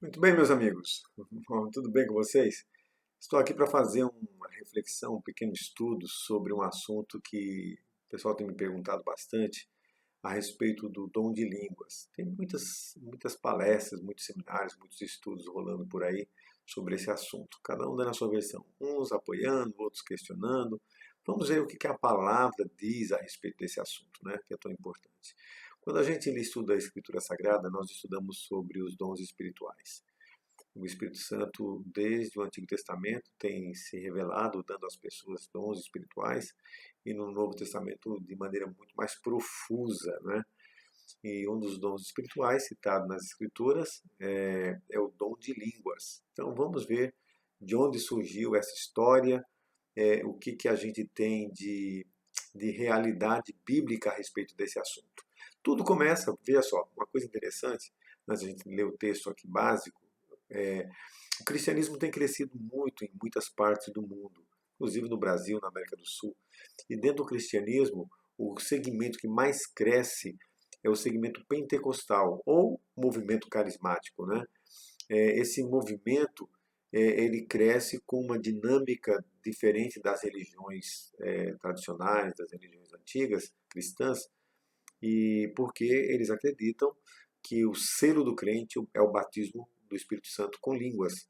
Muito bem, meus amigos. Bom, tudo bem com vocês? Estou aqui para fazer uma reflexão, um pequeno estudo sobre um assunto que o pessoal tem me perguntado bastante a respeito do dom de línguas. Tem muitas palestras, muitos seminários, muitos estudos rolando por aí sobre esse assunto, cada um dando a sua versão, uns apoiando, outros questionando. Vamos ver o que a palavra diz a respeito desse assunto, né, que é tão importante. Quando a gente estuda a Escritura Sagrada, nós estudamos sobre os dons espirituais. O Espírito Santo, desde o Antigo Testamento, tem se revelado, dando às pessoas dons espirituais, e no Novo Testamento de maneira muito mais profusa, né? E um dos dons espirituais citado nas Escrituras é o dom de línguas. Então vamos ver de onde surgiu essa história, o que a gente tem de realidade bíblica a respeito desse assunto. Tudo começa, veja só, uma coisa interessante, antes a gente ler o texto aqui básico, é, o cristianismo tem crescido muito em muitas partes do mundo, inclusive no Brasil, na América do Sul. E dentro do cristianismo, o segmento que mais cresce é o segmento pentecostal, ou movimento carismático, né? Esse movimento ele cresce com uma dinâmica diferente das religiões tradicionais, das religiões antigas, cristãs, e porque eles acreditam que o selo do crente é o batismo do Espírito Santo com línguas.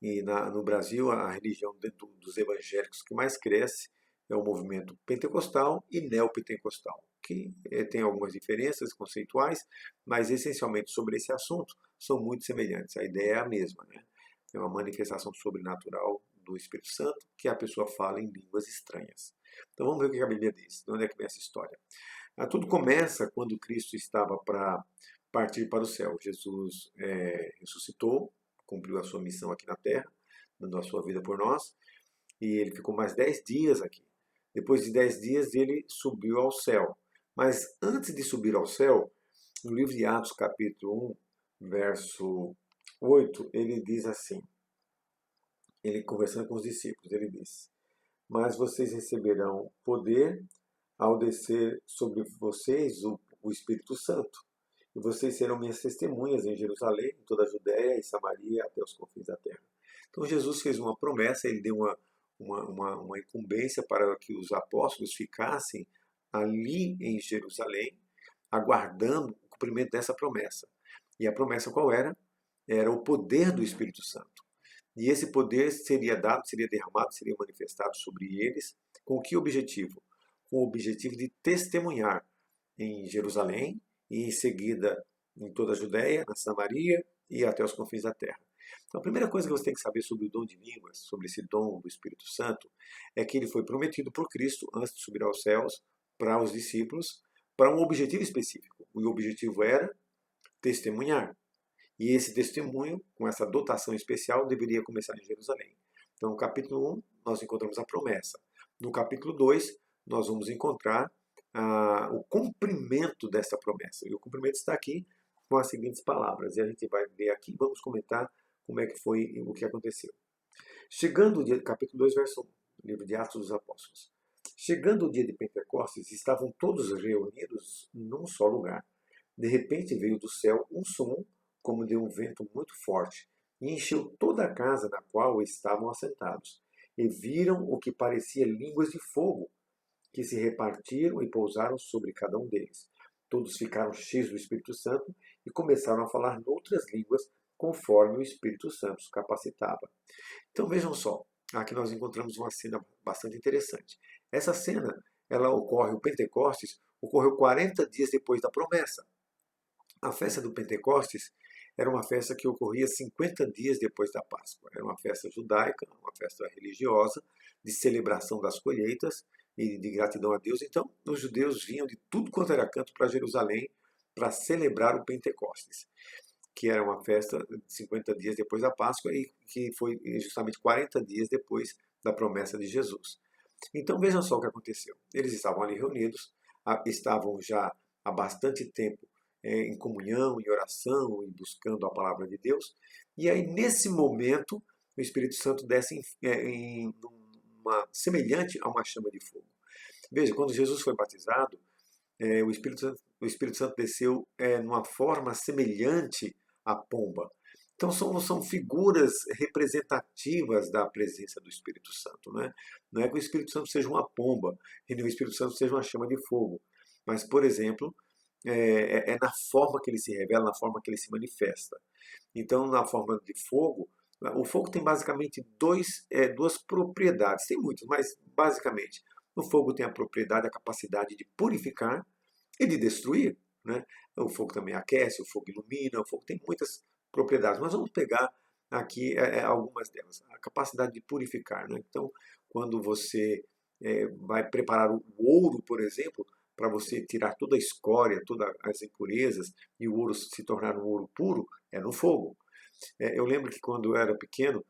E no Brasil, a religião dos evangélicos que mais cresce é o movimento pentecostal e neopentecostal, que tem algumas diferenças conceituais, mas essencialmente sobre esse assunto são muito semelhantes. A ideia é a mesma, né? É uma manifestação sobrenatural do Espírito Santo que a pessoa fala em línguas estranhas. Então vamos ver o que a Bíblia diz. De onde é que vem essa história? Tudo começa quando Cristo estava para partir para o céu. Jesus ressuscitou, cumpriu a sua missão aqui na terra, dando a sua vida por nós, e ele ficou mais 10 dias aqui. Depois de 10 dias, ele subiu ao céu. Mas antes de subir ao céu, no livro de Atos, capítulo 1, verso 8, ele diz assim, ele conversando com os discípulos, ele diz: mas vocês receberão poder ao descer sobre vocês o Espírito Santo. E vocês serão minhas testemunhas em Jerusalém, em toda a Judéia e Samaria, até os confins da terra. Então Jesus fez uma promessa, ele deu uma incumbência para que os apóstolos ficassem ali em Jerusalém, aguardando o cumprimento dessa promessa. E a promessa qual era? Era o poder do Espírito Santo. E esse poder seria dado, seria derramado, seria manifestado sobre eles, com que objetivo? Com o objetivo de testemunhar em Jerusalém e em seguida em toda a Judéia, na Samaria e até os confins da terra. Então, a primeira coisa que você tem que saber sobre o dom de línguas, sobre esse dom do Espírito Santo, é que ele foi prometido por Cristo antes de subir aos céus para os discípulos, para um objetivo específico. O objetivo era testemunhar. E esse testemunho, com essa dotação especial, deveria começar em Jerusalém. Então, no capítulo 1, nós encontramos a promessa. No capítulo 2, nós vamos encontrar o cumprimento dessa promessa. E o cumprimento está aqui com as seguintes palavras. E a gente vai ler aqui e vamos comentar como é que foi o que aconteceu. Chegando o dia, capítulo 2, verso 1, livro de Atos dos Apóstolos. Chegando o dia de Pentecostes, estavam todos reunidos num só lugar. De repente veio do céu um som, como de um vento muito forte, e encheu toda a casa na qual estavam assentados. E viram o que parecia línguas de fogo, que se repartiram e pousaram sobre cada um deles. Todos ficaram cheios do Espírito Santo e começaram a falar noutras línguas, conforme o Espírito Santo os capacitava. Então vejam só, aqui nós encontramos uma cena bastante interessante. Essa cena, ela ocorre, o Pentecostes, ocorreu 40 dias depois da promessa. A festa do Pentecostes era uma festa que ocorria 50 dias depois da Páscoa. Era uma festa judaica, uma festa religiosa, de celebração das colheitas e de gratidão a Deus. Então, os judeus vinham de tudo quanto era canto para Jerusalém para celebrar o Pentecostes, que era uma festa de 50 dias depois da Páscoa e que foi justamente 40 dias depois da promessa de Jesus. Então, vejam só o que aconteceu. Eles estavam ali reunidos, estavam já há bastante tempo em comunhão, em oração e buscando a palavra de Deus. E aí, nesse momento, o Espírito Santo desce em semelhante a uma chama de fogo. Veja, quando Jesus foi batizado, o Espírito Santo desceu numa forma semelhante a pomba. Então são figuras representativas da presença do Espírito Santo. Né? Não é que o Espírito Santo seja uma pomba e nem o Espírito Santo seja uma chama de fogo. Mas, por exemplo, é na forma que ele se revela, na forma que ele se manifesta. Então, na forma de fogo, o fogo tem basicamente duas propriedades. Tem muitas, mas basicamente, o fogo tem a propriedade, a capacidade de purificar e de destruir. Né? O fogo também aquece, o fogo ilumina, o fogo tem muitas propriedades. Mas vamos pegar aqui algumas delas. A capacidade de purificar. Né? Então, quando você vai preparar o ouro, por exemplo, para você tirar toda a escória, todas as impurezas e o ouro se tornar um ouro puro, é no fogo. Eu lembro que quando eu era pequeno,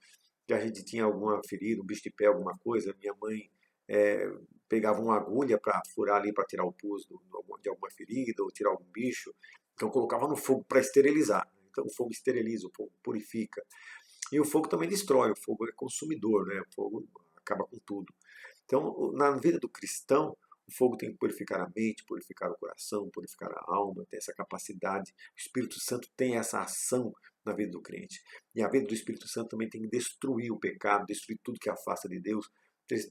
que a gente tinha alguma ferida, um bicho de pé, alguma coisa, minha mãe é, pegava uma agulha para furar ali, para tirar o pus de alguma ferida ou tirar algum bicho. Então colocava no fogo para esterilizar. Então o fogo esteriliza, o fogo purifica. E o fogo também destrói, o fogo é consumidor, né? O fogo acaba com tudo. Então, na vida do cristão, o fogo tem que purificar a mente, purificar o coração, purificar a alma, tem essa capacidade. O Espírito Santo tem essa ação na vida do crente. E a vida do Espírito Santo também tem que destruir o pecado, destruir tudo que afasta de Deus,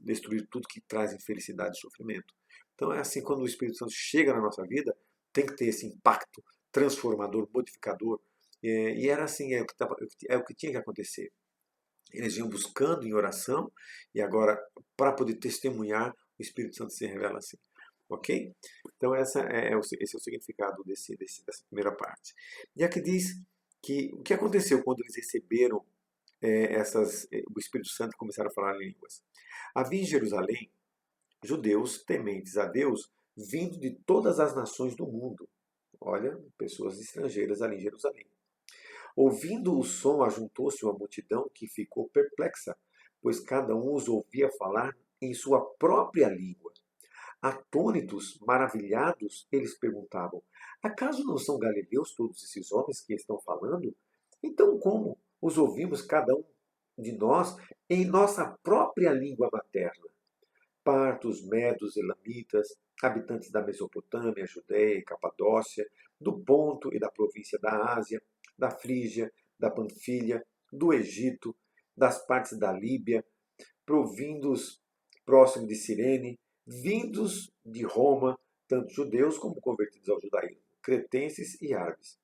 destruir tudo que traz infelicidade e sofrimento. Então é assim, quando o Espírito Santo chega na nossa vida, tem que ter esse impacto transformador, modificador. E era assim, é o que tinha que acontecer. Eles iam buscando em oração e agora, para poder testemunhar, o Espírito Santo se revela assim. Ok? Então, esse é o significado dessa primeira parte. E aqui diz que o que aconteceu quando eles receberam o Espírito Santo e começaram a falar línguas. Havia em Jerusalém judeus tementes a Deus vindo de todas as nações do mundo. Olha, pessoas estrangeiras ali em Jerusalém. Ouvindo o som, ajuntou-se uma multidão que ficou perplexa, pois cada um os ouvia falar em sua própria língua. Atônitos, maravilhados, eles perguntavam: acaso não são galileus todos esses homens que estão falando? Então, como os ouvimos cada um de nós em nossa própria língua materna? Partos, medos, elamitas, habitantes da Mesopotâmia, Judéia e Capadócia, do Ponto e da província da Ásia, da Frígia, da Panfilha, do Egito, das partes da Líbia, provindos próximo de Cirene, vindos de Roma, tanto judeus como convertidos ao judaísmo, cretenses e árabes.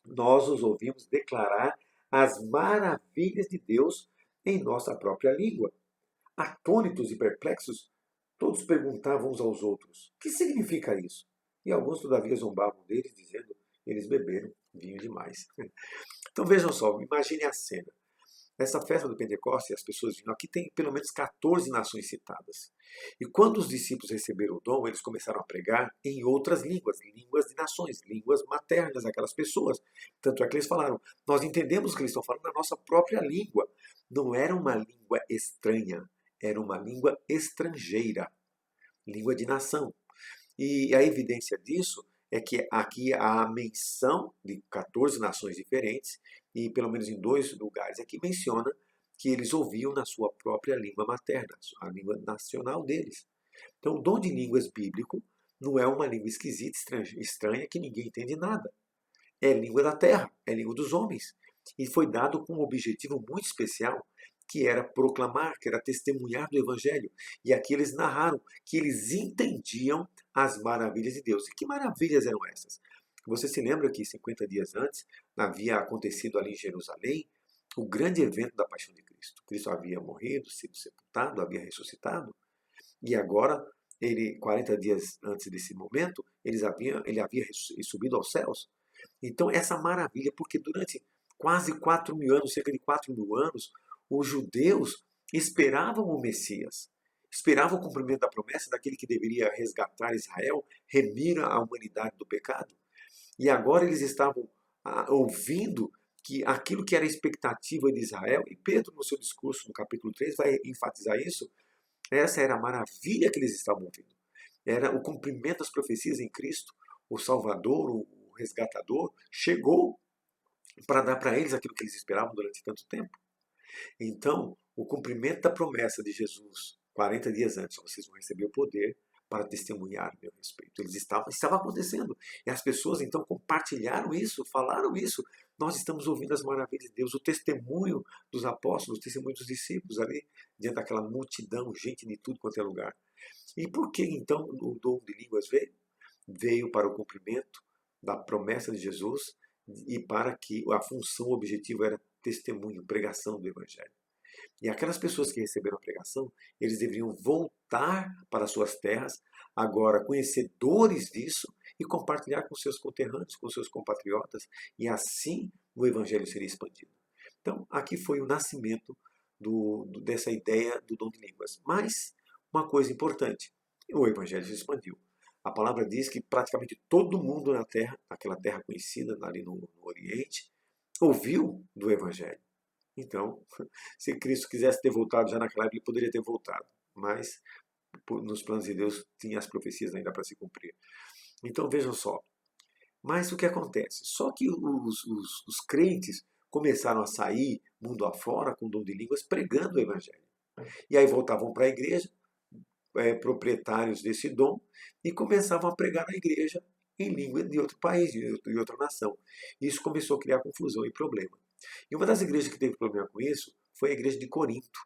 Nós os ouvimos declarar as maravilhas de Deus em nossa própria língua. Atônitos e perplexos, todos perguntavam uns aos outros: que significa isso? E alguns, todavia, zombavam deles, dizendo: eles beberam vinho demais. Então vejam só, imagine a cena. Nessa festa do Pentecostes, as pessoas vinham. Aqui tem pelo menos 14 nações citadas. E quando os discípulos receberam o dom, eles começaram a pregar em outras línguas, línguas de nações, línguas maternas daquelas pessoas. Tanto é que eles falaram: nós entendemos o que eles estão falando na nossa própria língua. Não era uma língua estranha, era uma língua estrangeira, língua de nação. E a evidência disso é que aqui há a menção de 14 nações diferentes, e pelo menos em dois lugares aqui menciona que eles ouviam na sua própria língua materna, a língua nacional deles. Então, o dom de línguas bíblico não é uma língua esquisita, estranha, que ninguém entende nada. É língua da terra, é língua dos homens. E foi dado com um objetivo muito especial, que era proclamar, que era testemunhar do Evangelho. E aqui eles narraram que eles entendiam as maravilhas de Deus. E que maravilhas eram essas? Você se lembra que 50 dias antes havia acontecido ali em Jerusalém o grande evento da paixão de Cristo. Cristo havia morrido, sido sepultado, havia ressuscitado. E agora, 40 dias antes desse momento, ele havia subido aos céus. Então, essa maravilha, porque durante quase 4.000 anos, cerca de 4.000 anos, os judeus esperavam o Messias, esperavam o cumprimento da promessa daquele que deveria resgatar Israel, remir a humanidade do pecado. E agora eles estavam ouvindo que aquilo que era a expectativa de Israel, e Pedro, no seu discurso no capítulo 3, vai enfatizar isso, essa era a maravilha que eles estavam ouvindo. Era o cumprimento das profecias em Cristo, o Salvador, o resgatador, chegou para dar para eles aquilo que eles esperavam durante tanto tempo. Então, o cumprimento da promessa de Jesus, 40 dias antes, vocês vão receber o poder para testemunhar a meu respeito. Estava acontecendo. E as pessoas então compartilharam isso, falaram isso. Nós estamos ouvindo as maravilhas de Deus, o testemunho dos apóstolos, o testemunho dos discípulos ali, diante daquela multidão, gente de tudo quanto é lugar. E por que então o dom de línguas veio? Veio para o cumprimento da promessa de Jesus e para que a função, o objetivo era testemunho, pregação do Evangelho. E aquelas pessoas que receberam a pregação, eles deveriam voltar para suas terras, agora conhecedores disso, e compartilhar com seus conterrâneos, com seus compatriotas, e assim o Evangelho seria expandido. Então, aqui foi o nascimento dessa ideia do dom de línguas. Mas, uma coisa importante, o Evangelho se expandiu. A palavra diz que praticamente todo mundo na terra, naquela terra conhecida, ali no Oriente, ouviu do Evangelho. Então, se Cristo quisesse ter voltado já naquela época, ele poderia ter voltado. Mas, nos planos de Deus, tinha as profecias ainda para se cumprir. Então, vejam só. Mas o que acontece? Só que os crentes começaram a sair mundo afora com o dom de línguas, pregando o Evangelho. E aí voltavam para a igreja, proprietários desse dom, e começavam a pregar na igreja em língua de outro país, de outra nação. Isso começou a criar confusão e problema. E uma das igrejas que teve problema com isso foi a igreja de Corinto.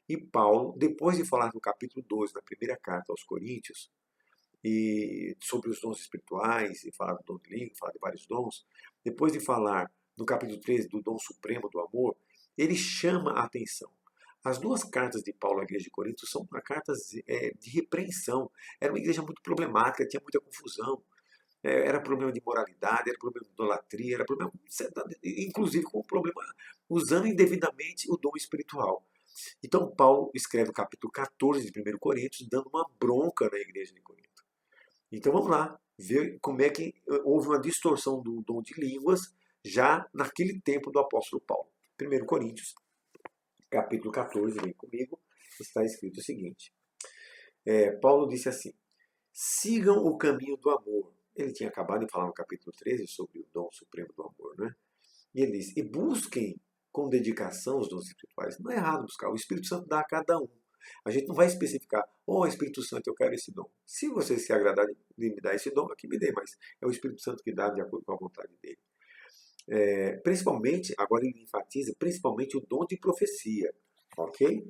E Paulo, depois de falar no capítulo 12, na primeira carta aos Coríntios, e sobre os dons espirituais, e falar do dom de língua, falar de vários dons, depois de falar no capítulo 13 do dom supremo do amor, ele chama a atenção. As duas cartas de Paulo à igreja de Corinto são cartas de repreensão. Era uma igreja muito problemática, tinha muita confusão. Era problema de moralidade, era problema de idolatria, era problema, inclusive com o problema usando indevidamente o dom espiritual. Então Paulo escreve o capítulo 14 de 1 Coríntios, dando uma bronca na igreja de Corinto. Então vamos lá, ver como é que houve uma distorção do dom de línguas já naquele tempo do apóstolo Paulo. 1 Coríntios, capítulo 14, vem comigo, está escrito o seguinte. Paulo disse assim: sigam o caminho do amor. Ele tinha acabado de falar no capítulo 13 sobre o dom supremo do amor, né? E ele diz, e busquem com dedicação os dons espirituais. Não é errado buscar, o Espírito Santo dá a cada um. A gente não vai especificar, Espírito Santo, eu quero esse dom. Se você se agradar de me dar esse dom, aqui me dê, mas é o Espírito Santo que dá de acordo com a vontade dele. Principalmente, agora ele enfatiza, principalmente o dom de profecia, ok?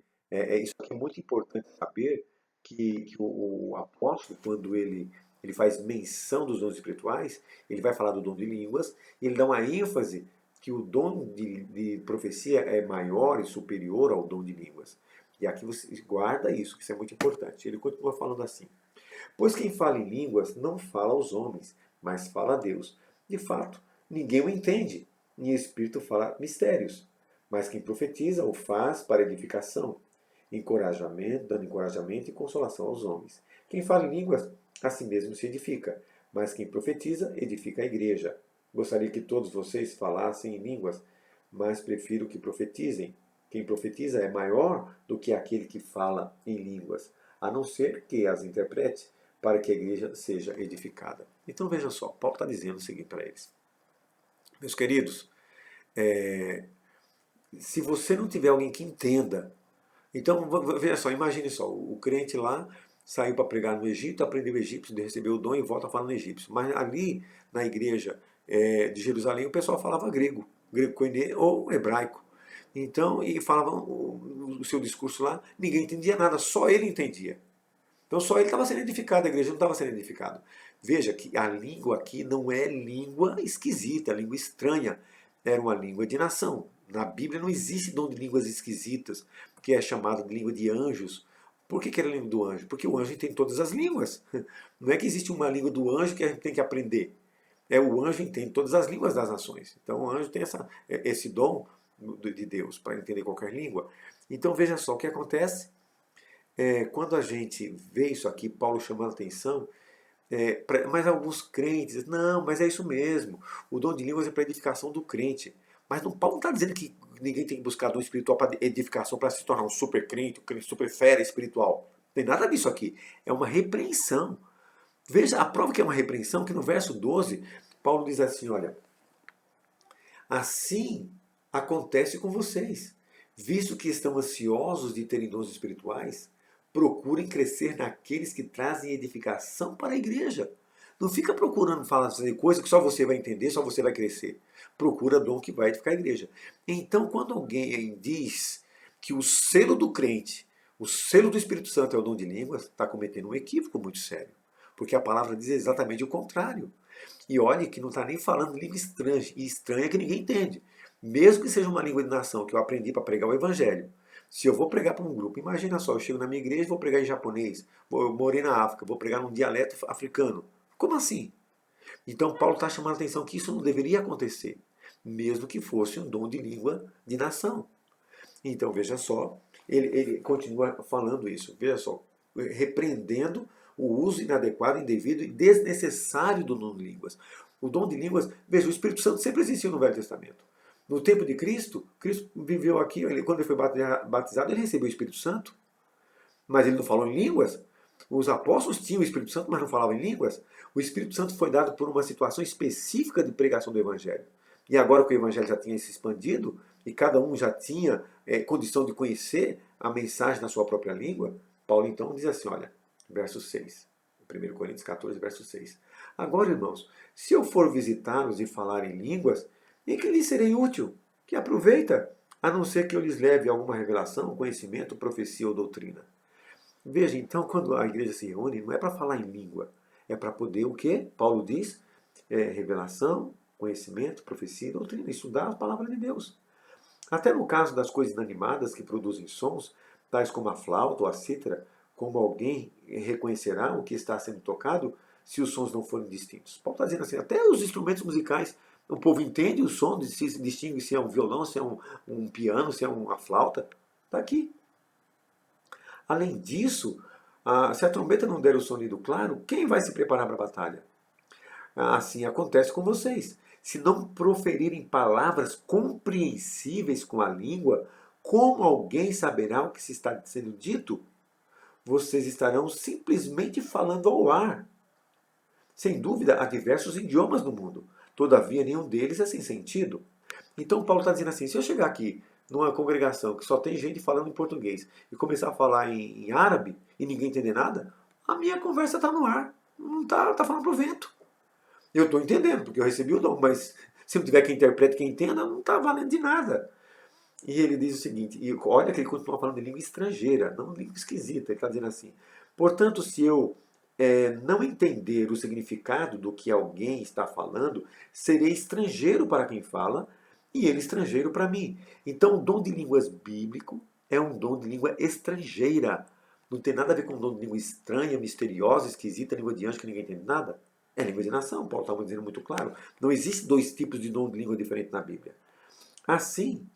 Isso aqui é muito importante saber que o apóstolo, quando ele faz menção dos dons espirituais, ele vai falar do dom de línguas, e ele dá uma ênfase que o dom de profecia é maior e superior ao dom de línguas. E aqui você guarda isso, que isso é muito importante. Ele continua falando assim: pois quem fala em línguas não fala aos homens, mas fala a Deus. De fato, ninguém o entende, nem o Espírito fala mistérios. Mas quem profetiza o faz para edificação, dando encorajamento e consolação aos homens. Quem fala em línguas, a si mesmo se edifica, mas quem profetiza, edifica a igreja. Gostaria que todos vocês falassem em línguas, mas prefiro que profetizem. Quem profetiza é maior do que aquele que fala em línguas, a não ser que as interprete, para que a igreja seja edificada. Então veja só, Paulo está dizendo o seguinte para eles. Meus queridos, se você não tiver alguém que entenda, então veja só, imagine só, o crente lá saiu para pregar no Egito, aprendeu egípcio, recebeu o dom e volta falando egípcio. Mas ali na igreja de Jerusalém o pessoal falava grego koiné ou hebraico. Então, e falavam o seu discurso lá, ninguém entendia nada, só ele entendia. Então só ele estava sendo edificado, a igreja não estava sendo edificada. Veja que a língua aqui não é língua esquisita, língua estranha. Era uma língua de nação. Na Bíblia não existe dom de línguas esquisitas, que é chamado de língua de anjos. Por que era a língua do anjo? Porque o anjo entende todas as línguas. Não é que existe uma língua do anjo que a gente tem que aprender. O anjo entende todas as línguas das nações. Então o anjo tem esse dom de Deus para entender qualquer língua. Então veja só o que acontece. Quando a gente vê isso aqui, Paulo chamando a atenção, mas alguns crentes, não, mas é isso mesmo, o dom de línguas é para edificação do crente. Mas Paulo não está dizendo que ninguém tem que buscar dom espiritual para edificação, para se tornar um super crente, um crente super fera espiritual. Não tem nada disso aqui. É uma repreensão. Veja, a prova que é uma repreensão, que no verso 12, Paulo diz assim, olha, assim acontece com vocês, visto que estão ansiosos de terem dons espirituais, Procurem crescer naqueles que trazem edificação para a igreja. Não fica procurando fazer coisa que só você vai entender, só você vai crescer. Procura dom que vai edificar a igreja. Então, quando alguém diz que o selo do crente, o selo do Espírito Santo é o dom de línguas, está cometendo um equívoco muito sério. Porque a palavra diz exatamente o contrário. E olhe que não está nem falando língua estranha, e estranha que ninguém entende. Mesmo que seja uma língua de nação que eu aprendi para pregar o evangelho. Se eu vou pregar para um grupo, imagina só, eu chego na minha igreja e vou pregar em japonês, eu morei na África, vou pregar num dialeto africano. Como assim? Então Paulo está chamando a atenção que isso não deveria acontecer, mesmo que fosse um dom de língua de nação. Então veja só, ele continua falando isso, veja só, repreendendo o uso inadequado, indevido e desnecessário do dom de línguas. O dom de línguas, veja, o Espírito Santo sempre existiu no Velho Testamento. No tempo de Cristo, Cristo viveu aqui, quando ele foi batizado, ele recebeu o Espírito Santo, mas ele não falou em línguas. Os apóstolos tinham o Espírito Santo, mas não falavam em línguas. O Espírito Santo foi dado por uma situação específica de pregação do Evangelho. E agora que o Evangelho já tinha se expandido, e cada um já tinha condição de conhecer a mensagem na sua própria língua, Paulo então diz assim, olha, verso 6, 1 Coríntios 14, verso 6. Agora, irmãos, se eu for visitá-los e falar em línguas, em que lhes serei útil? Que aproveita, a não ser que eu lhes leve alguma revelação, conhecimento, profecia ou doutrina. Veja, então, quando a igreja se reúne, não é para falar em língua, é para poder o quê? Paulo diz, revelação, conhecimento, profecia e doutrina, estudar a palavra de Deus. Até no caso das coisas inanimadas que produzem sons, tais como a flauta ou a cítara, como alguém reconhecerá o que está sendo tocado se os sons não forem distintos? Paulo está dizendo assim, até os instrumentos musicais, o povo entende o som, se distingue se é um violão, se é um piano, se é uma flauta. Está aqui. Além disso, se a trombeta não der o sonido claro, quem vai se preparar para a batalha? Assim acontece com vocês. Se não proferirem palavras compreensíveis com a língua, como alguém saberá o que se está sendo dito? Vocês estarão simplesmente falando ao ar. Sem dúvida, há diversos idiomas no mundo. Todavia, nenhum deles é sem sentido. Então, Paulo está dizendo assim, se eu chegar aqui numa congregação que só tem gente falando em português e começar a falar em árabe e ninguém entender nada, a minha conversa está no ar. Não está falando pro vento. Eu estou entendendo, porque eu recebi o dom, mas se não tiver quem interprete, quem entenda, não está valendo de nada. E ele diz o seguinte, e olha que ele continua falando de língua estrangeira, não língua esquisita, ele está dizendo assim, portanto, se eu não entender o significado do que alguém está falando, serei estrangeiro para quem fala e ele estrangeiro para mim. Então, o dom de línguas bíblico é um dom de língua estrangeira. Não tem nada a ver com um dom de língua estranha, misteriosa, esquisita, língua de anjo que ninguém entende nada. É língua de nação, Paulo estava dizendo muito claro. Não existe dois tipos de dom de língua diferente na Bíblia. Assim,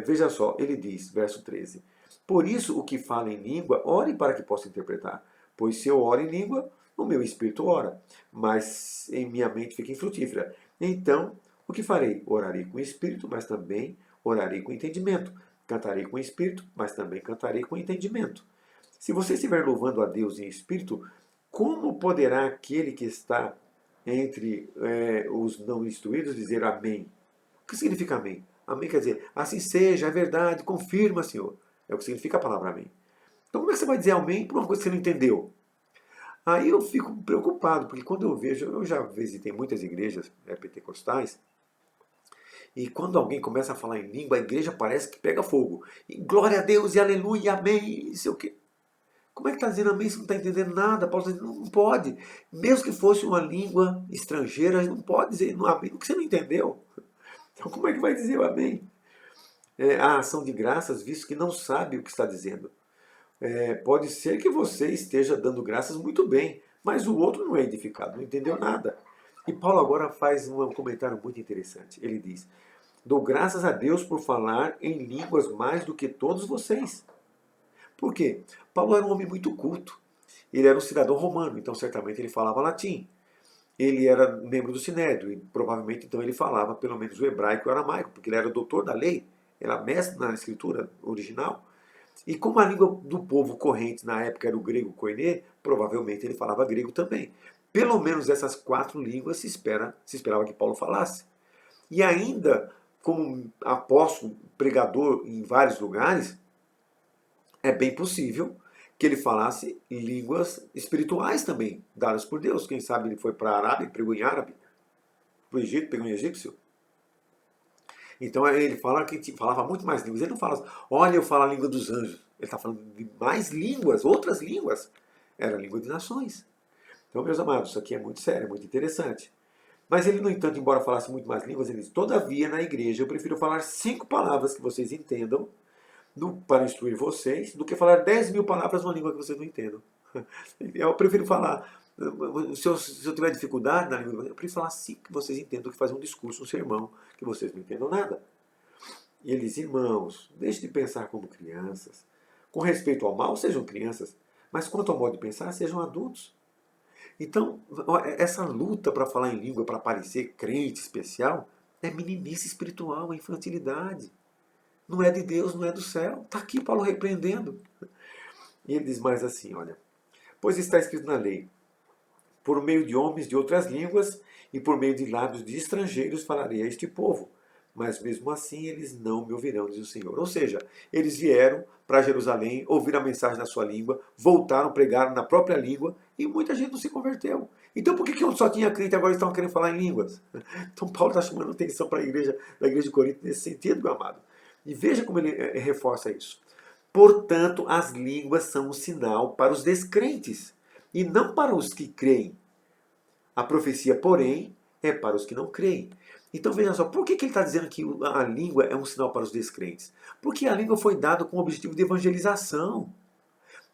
veja só, ele diz, verso 13: por isso, o que fala em língua, ore para que possa interpretar. Pois se eu oro em língua, o meu espírito ora, mas em minha mente fica infrutífera. Então, o que farei? Orarei com o espírito, mas também orarei com entendimento. Cantarei com o espírito, mas também cantarei com entendimento. Se você estiver louvando a Deus em espírito, como poderá aquele que está entre os não instruídos dizer amém? O que significa amém? Amém quer dizer, assim seja, é verdade, confirma, Senhor. É o que significa a palavra amém. Então como é que você vai dizer amém por uma coisa que você não entendeu? Aí eu fico preocupado, porque quando eu vejo, eu já visitei muitas igrejas pentecostais, e quando alguém começa a falar em língua, a igreja parece que pega fogo. E glória a Deus, e aleluia, amém, e sei o quê. Como é que está dizendo amém se não está entendendo nada? Paulo está dizendo, não pode. Mesmo que fosse uma língua estrangeira, não pode dizer amém, porque você não entendeu. Então como é que vai dizer o amém? A ação de graças, visto que não sabe o que está dizendo. Pode ser que você esteja dando graças muito bem, mas o outro não é edificado, não entendeu nada. E Paulo agora faz um comentário muito interessante. Ele diz, dou graças a Deus por falar em línguas mais do que todos vocês. Por quê? Paulo era um homem muito culto. Ele era um cidadão romano, então certamente ele falava latim. Ele era membro do Sinédrio e provavelmente então ele falava pelo menos o hebraico e o aramaico, porque ele era doutor da lei, era mestre na escritura original. E como a língua do povo corrente na época era o grego koiné, provavelmente ele falava grego também. Pelo menos essas 4 línguas se esperava que Paulo falasse. E ainda, como apóstolo, pregador em vários lugares, é bem possível que ele falasse línguas espirituais também, dadas por Deus. Quem sabe ele foi para a Arábia, pregou em árabe, para o Egito, pegou em egípcio. Então ele fala que falava muito mais línguas. Ele não fala, olha, eu falo a língua dos anjos. Ele está falando de mais línguas, outras línguas. Era a língua de nações. Então, meus amados, isso aqui é muito sério, é muito interessante. Mas ele, no entanto, embora falasse muito mais línguas, ele diz, todavia, na igreja, eu prefiro falar 5 palavras que vocês entendam para instruir vocês, do que falar 10.000 palavras numa língua que vocês não entendam. Eu prefiro falar, se eu tiver dificuldade na língua, eu prefiro falar 5 que vocês entendam do que fazer um discurso, um sermão, que vocês não entendam nada. E ele diz, irmãos, deixem de pensar como crianças. Com respeito ao mal, sejam crianças, mas quanto ao modo de pensar, sejam adultos. Então, essa luta para falar em língua, para parecer crente especial, é meninice espiritual, é infantilidade. Não é de Deus, não é do céu. Está aqui Paulo repreendendo. E ele diz mais assim, olha, pois está escrito na lei, por meio de homens de outras línguas e por meio de lábios de estrangeiros falarei a este povo. Mas mesmo assim eles não me ouvirão, diz o Senhor. Ou seja, eles vieram para Jerusalém, ouviram a mensagem na sua língua, voltaram, pregaram na própria língua e muita gente não se converteu. Então por que onde só tinha crente agora estavam querendo falar em línguas? Então Paulo está chamando atenção para a igreja da igreja de Corinto nesse sentido, meu amado. E veja como ele reforça isso. Portanto, as línguas são um sinal para os descrentes e não para os que creem. A profecia, porém, é para os que não creem. Então veja só, por que ele está dizendo que a língua é um sinal para os descrentes? Porque a língua foi dada com o objetivo de evangelização,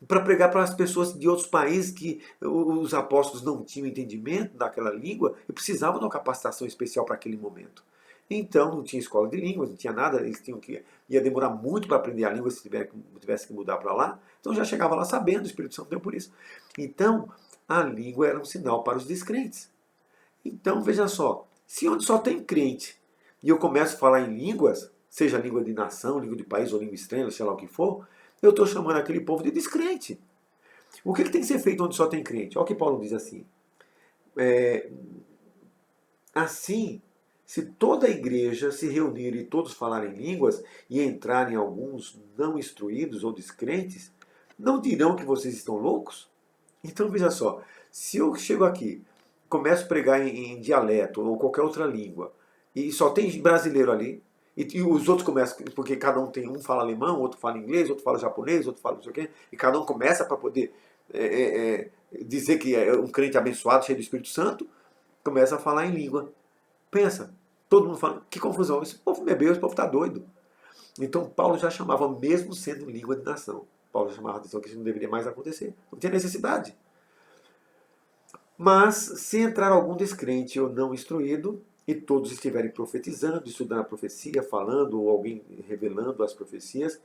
para pregar para as pessoas de outros países que os apóstolos não tinham entendimento daquela língua e precisavam de uma capacitação especial para aquele momento. Então não tinha escola de línguas, não tinha nada, eles tinham que ia demorar muito para aprender a língua se tivesse que mudar para lá. Então já chegava lá sabendo, o Espírito Santo deu por isso. Então a língua era um sinal para os descrentes. Então veja só, se onde só tem crente e eu começo a falar em línguas, seja língua de nação, língua de país ou língua estranha, sei lá o que for, eu estou chamando aquele povo de descrente. O que tem que ser feito onde só tem crente? Olha o que Paulo diz assim. Assim, se toda a igreja se reunir e todos falarem línguas e entrarem alguns não instruídos ou descrentes, não dirão que vocês estão loucos? Então veja só, se eu chego aqui, começo a pregar em dialeto ou qualquer outra língua, e só tem brasileiro ali, e os outros começam, porque cada um tem, um fala alemão, outro fala inglês, outro fala japonês, outro fala não sei o quê, e cada um começa para poder dizer que é um crente abençoado, cheio do Espírito Santo, começa a falar em língua. Pensa, todo mundo fala, que confusão, esse povo bebeu, esse povo está doido. Então Paulo já chamava, mesmo sendo língua de nação, Paulo já chamava a atenção que isso não deveria mais acontecer, não tinha necessidade. Mas, se entrar algum descrente ou não instruído, e todos estiverem profetizando, estudando a profecia, falando, ou alguém revelando as profecias,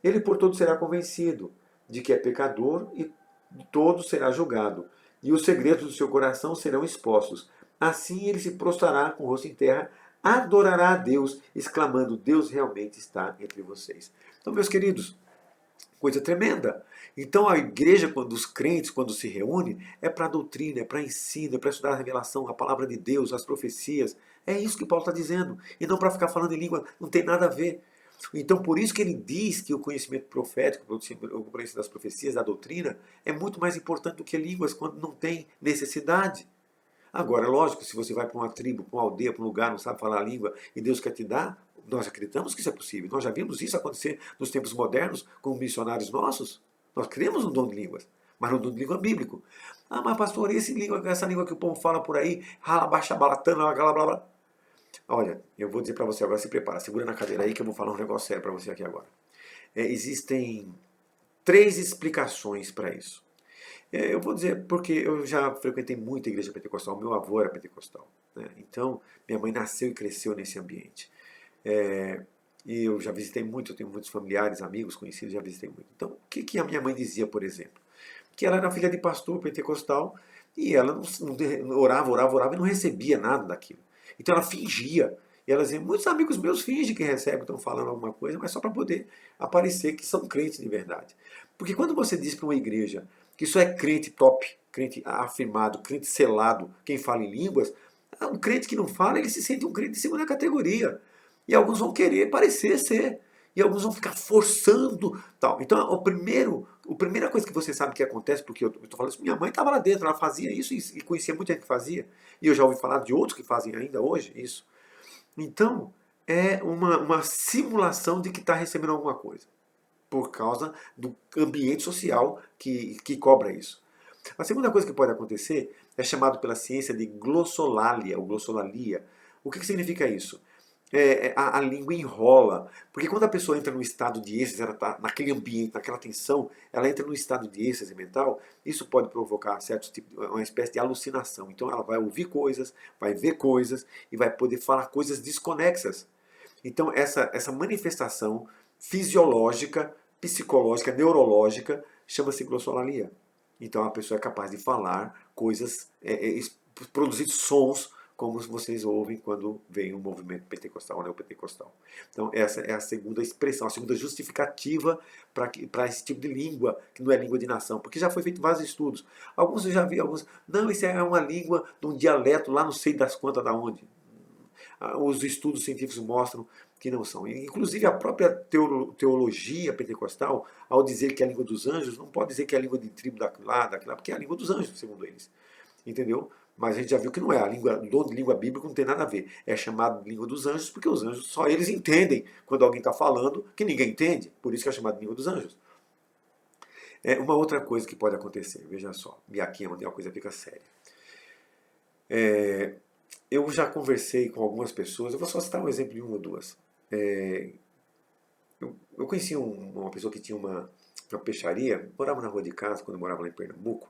ele por todos será convencido de que é pecador e de todos será julgado. E os segredos do seu coração serão expostos. Assim ele se prostrará com o rosto em terra, adorará a Deus, exclamando, Deus realmente está entre vocês. Então, meus queridos, coisa tremenda. Então a igreja, quando os crentes, quando se reúnem, é para doutrina, é para ensino, é para estudar a revelação, a palavra de Deus, as profecias. É isso que Paulo está dizendo. E não para ficar falando em língua, não tem nada a ver. Então por isso que ele diz que o conhecimento profético, o conhecimento das profecias, da doutrina, é muito mais importante do que línguas quando não tem necessidade. Agora, lógico, se você vai para uma tribo, para uma aldeia, para um lugar, não sabe falar a língua e Deus quer te dar, nós acreditamos que isso é possível. Nós já vimos isso acontecer nos tempos modernos com missionários nossos. Nós cremos no dom de línguas, mas no dom de língua bíblico. Ah, mas pastor, essa língua que o povo fala por aí, ralabaxabalatana, blá blá blá. Olha, eu vou dizer para você agora, se prepara, segura na cadeira aí que eu vou falar um negócio sério para você aqui agora. Existem 3 explicações para isso. Eu vou dizer porque eu já frequentei muita igreja pentecostal, meu avô era pentecostal, né? Então minha mãe nasceu e cresceu nesse ambiente. E eu já visitei muito, eu tenho muitos familiares, amigos, conhecidos, já visitei muito. Então, o que a minha mãe dizia, por exemplo? Que ela era filha de pastor pentecostal e ela não orava e não recebia nada daquilo. Então ela fingia. E ela dizia, muitos amigos meus fingem que recebem, estão falando alguma coisa, mas só para poder aparecer que são crentes de verdade. Porque quando você diz para uma igreja que isso é crente top, crente afirmado, crente selado, quem fala em línguas, um crente que não fala, ele se sente um crente de segunda categoria. E alguns vão querer parecer ser. E alguns vão ficar forçando tal. Então, a primeira coisa que você sabe que acontece, porque eu estou falando isso, minha mãe estava lá dentro, ela fazia isso e conhecia muita gente que fazia. E eu já ouvi falar de outros que fazem ainda hoje isso. Então, é uma simulação de que está recebendo alguma coisa, por causa do ambiente social que cobra isso. A segunda coisa que pode acontecer é chamado pela ciência de glossolalia, ou glossolalia. O que significa isso? A língua enrola. Porque quando a pessoa entra no estado de êxtase, ela está naquele ambiente, naquela tensão, ela entra no estado de êxtase mental, isso pode provocar certos tipos, uma espécie de alucinação. Então ela vai ouvir coisas, vai ver coisas e vai poder falar coisas desconexas. Então essa manifestação fisiológica, psicológica, neurológica, chama-se glossolalia. Então a pessoa é capaz de falar coisas, produzir sons como vocês ouvem quando vem o movimento pentecostal, neopentecostal. Então essa é a segunda expressão, a segunda justificativa para esse tipo de língua, que não é língua de nação, porque já foi feito vários estudos. Alguns eu já vi, alguns, não, isso é uma língua de um dialeto lá não sei das quantas da onde. Os estudos científicos mostram que não são. Inclusive a própria teologia pentecostal, ao dizer que é a língua dos anjos, não pode dizer que é a língua de tribo daquela, porque é a língua dos anjos, segundo eles. Entendeu? Mas a gente já viu que não é. O dom de língua bíblica não tem nada a ver. É chamado de língua dos anjos porque os anjos só eles entendem quando alguém está falando que ninguém entende. Por isso que é chamado de língua dos anjos. Uma outra coisa que pode acontecer, veja só, e aqui é onde a coisa fica séria. Eu já conversei com algumas pessoas, eu vou só citar um exemplo de uma ou duas. Eu conheci uma pessoa que tinha uma peixaria, morava na rua de casa, quando eu morava lá em Pernambuco.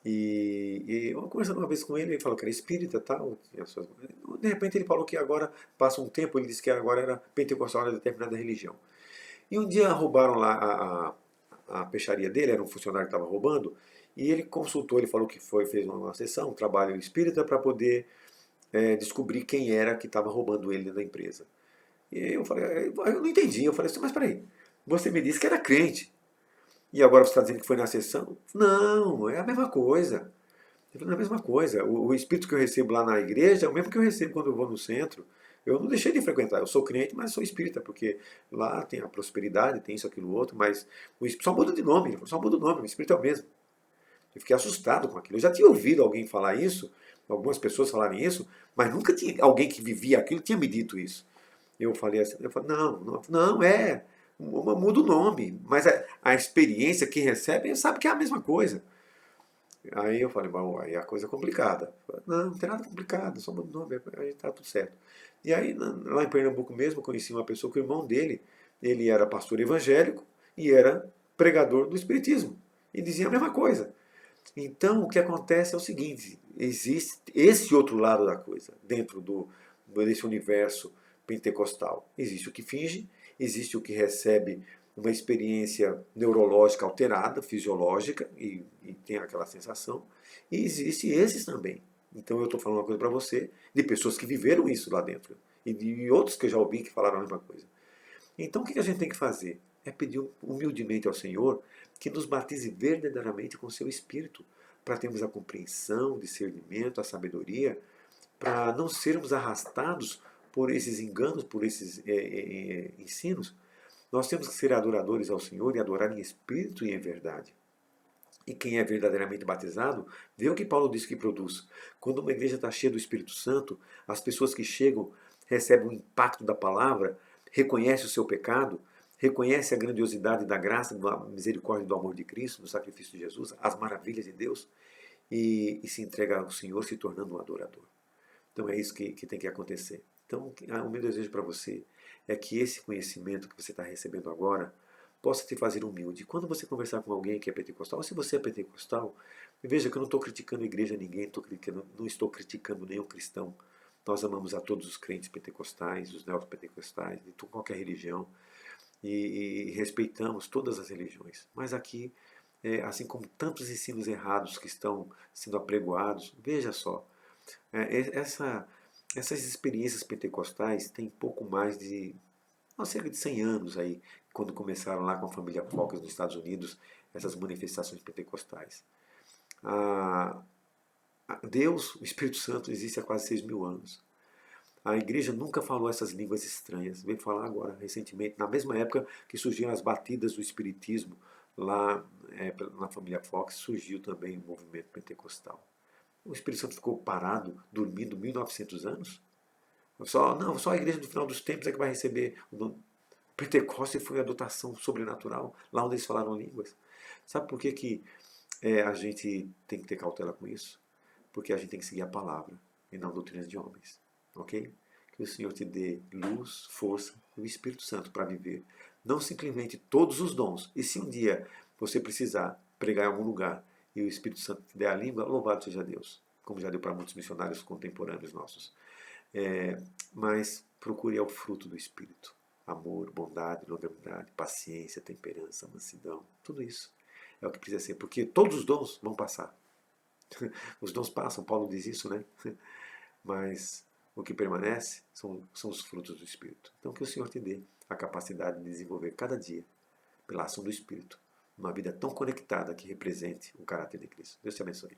E eu conversando uma vez com ele, ele falou que era espírita e tal. De repente ele falou que agora, passa um tempo, ele disse que agora era pentecostal de determinada religião. E um dia roubaram lá a peixaria dele, era um funcionário que estava roubando, e ele consultou, ele falou que fez uma sessão, um trabalho espírita para poder descobrir quem era que estava roubando ele da empresa. E eu falei, eu não entendi, eu falei assim, mas peraí, você me disse que era crente, e agora você está dizendo que foi na sessão? Não, é a mesma coisa. Ele falou, é a mesma coisa. O espírito que eu recebo lá na igreja é o mesmo que eu recebo quando eu vou no centro. Eu não deixei de frequentar. Eu sou crente, mas sou espírita, porque lá tem a prosperidade, tem isso, aquilo, outro, mas o espírito só muda de nome. Ele falou, só muda o nome, o espírito é o mesmo. Eu fiquei assustado com aquilo. Eu já tinha ouvido alguém falar isso, algumas pessoas falarem isso, mas nunca tinha alguém que vivia aquilo tinha me dito isso. Eu falei assim, não, muda o nome, mas a experiência que recebe sabe que é a mesma coisa. Aí eu falei, bom, aí a coisa é complicada. Não, não tem nada complicado, só muda o nome, aí tá tudo certo. E aí, lá em Pernambuco mesmo, eu conheci uma pessoa que o irmão dele, ele era pastor evangélico e era pregador do espiritismo. E dizia a mesma coisa. Então, o que acontece é o seguinte, existe esse outro lado da coisa, dentro desse universo pentecostal. Existe o que finge, existe o que recebe uma experiência neurológica alterada, fisiológica, e tem aquela sensação, e existe esses também. Então eu estou falando uma coisa para você, de pessoas que viveram isso lá dentro, e de outros que eu já ouvi que falaram a mesma coisa. Então o que a gente tem que fazer? É pedir humildemente ao Senhor que nos batize verdadeiramente com o seu Espírito, para termos a compreensão, o discernimento, a sabedoria, para não sermos arrastados por esses enganos, por esses ensinos. Nós temos que ser adoradores ao Senhor e adorar em espírito e em verdade. E quem é verdadeiramente batizado, vê o que Paulo diz que produz. Quando uma igreja está cheia do Espírito Santo, as pessoas que chegam recebem o impacto da palavra, reconhecem o seu pecado, reconhecem a grandiosidade da graça, da misericórdia e do amor de Cristo, do sacrifício de Jesus, as maravilhas de Deus, e se entrega ao Senhor se tornando um adorador. Então é isso que tem que acontecer. Então o meu desejo para você é que esse conhecimento que você está recebendo agora possa te fazer humilde. Quando você conversar com alguém que é pentecostal, ou se você é pentecostal, veja que eu não estou criticando a igreja, ninguém, não estou criticando nenhum cristão. Nós amamos a todos os crentes pentecostais, os neopentecostais, de qualquer religião, e respeitamos todas as religiões. Mas aqui, assim como tantos ensinos errados que estão sendo apregoados, veja só, essas experiências pentecostais têm pouco mais de cerca de 100 anos aí, quando começaram lá com a família Fox nos Estados Unidos, essas manifestações pentecostais. Deus, o Espírito Santo, existe há quase 6.000 anos. A igreja nunca falou essas línguas estranhas. Veio falar agora, recentemente, na mesma época que surgiram as batidas do espiritismo, lá na família Fox, surgiu também o movimento pentecostal. O Espírito Santo ficou parado, dormindo 1900 anos? Só a igreja do final dos tempos é que vai receber o dom. Pentecostes foi a dotação sobrenatural, lá onde eles falaram línguas. Sabe por que, que a gente tem que ter cautela com isso? Porque a gente tem que seguir a palavra e não doutrinas de homens. Ok? Que o Senhor te dê luz, força e o Espírito Santo para viver. Não simplesmente todos os dons. E se um dia você precisar pregar em algum lugar e o Espírito Santo te der a língua, louvado seja Deus. Como já deu para muitos missionários contemporâneos nossos. Mas procure o fruto do Espírito. Amor, bondade, longanimidade, paciência, temperança, mansidão. Tudo isso é o que precisa ser. Porque todos os dons vão passar. Os dons passam, Paulo diz isso, né? Mas o que permanece são os frutos do Espírito. Então que o Senhor te dê a capacidade de desenvolver cada dia, pela ação do Espírito, uma vida tão conectada que represente o caráter de Cristo. Deus te abençoe.